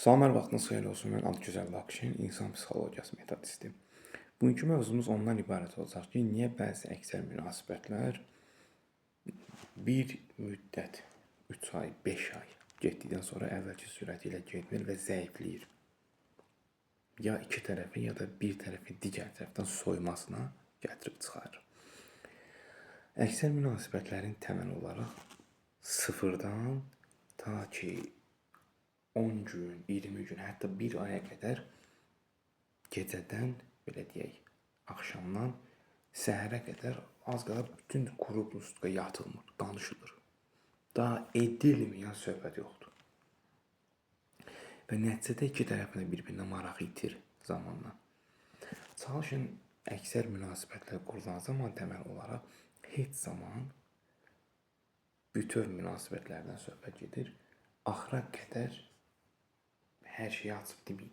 Salam, hər vaxtınız xeyirli olsun. Mən Adgüzəl Lakşin, insan psixologiyası metodisti. Bugünkü mövzumuz ondan ibarət olacaq ki, niyə bəzi əksər münasibətlər bir müddət, 3 ay, 5 ay getdikdən sonra əvvəlki sürəti ilə getmir və zəifləyir. Ya iki tərəfi, ya da bir tərəfi digər tərəfdən soymasına gətirib çıxarır. Əksər münasibətlərin təməl olaraq sıfırdan ta ki 10 gün, 20 gün, hətta bir aya qədər gecədən, belə deyək, axşamdan səhərə qədər az qala bütün quru buzluğa yatılmır, danışılır. Daha edilməyən söhbət yoxdur. Və nəticədə iki tərəfində bir-birinə maraq itir zamanla. Çalışın, əksər münasibətlər qurulan zaman təməl olaraq heç zaman bütöv münasibətlərdən söhbət gedir. Axıra qədər hər şeyi açıb deməyin.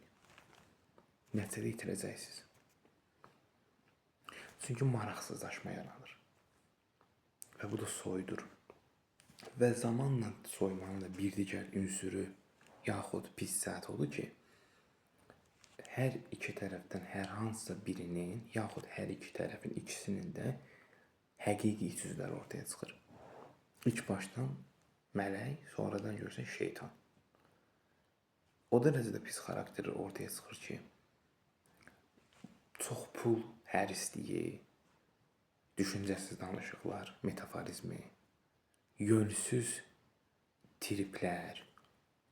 Nəticədə itirəcəksiniz. Çünki maraqsızlaşma yaranır. Və bu da soyudur. Və zamanla soymanın da bir digər ünsürü, yaxud pis cəhət odur ki, hər iki tərəfdən hər hansısa birinin, yaxud hər iki tərəfin ikisinin də həqiqi iç üzləri ortaya çıxır. İlk başdan mələk, sonradan görsən şeytan. O dərəcədə pis xarakteri ortaya çıxır ki, çox pul hərisliyi, düşüncəsiz danışıqlar, metaforizmi, yönsüz triplər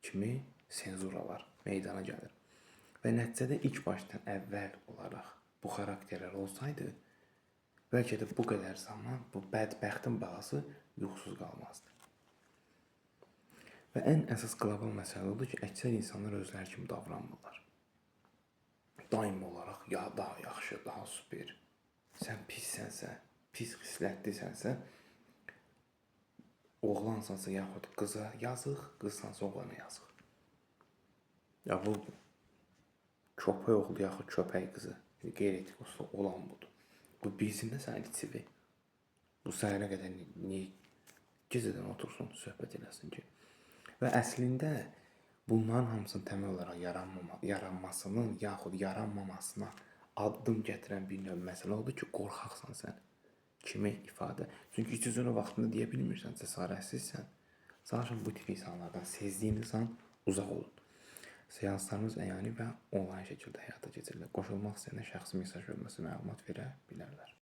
kimi senzuralar meydana gəlir. Və nəticədə ilk başdan əvvəl olaraq bu xarakterlər olsaydı, bəlkə də bu qədər zaman bu bədbəxtin balası yuxusuz qalmazdı. Və ən əsas qlobal məsələ odur ki, əksər insanlar özləri kimi davranmırlar. Daim olaraq ya daha yaxşı, daha super, sən pissənsə, pis xislətlisənsə, oğlansansa yaxud qıza yazıq, qızsansa oğlana yazıq. Ya bu köpək oğlu yaxud köpək qızı, qeyri-etik olan budur. Bu bilsin də sənin içivi. Bu səhərə qədər niyə gecədən otursun, söhbət eləsin ki. Və əslində bunların hamısının təməl olaraq yaranmasının yaxud yaranmamasına addım gətirən bir növ məsələ odur ki, qorxaqsan sən. Kimi ifadə. Çünki iç üzünü vaxtında deyə bilmirsən, cəsarətsizsən. Çalışın bu tip insanlardan sezdiyiniz an uzaq olun. Seanslarımız əyani və onlayn şəkildə həyata keçirilir. Qoşulmaq istəyənə şəxsi mesaj verməsi məlumat verə bilərlər.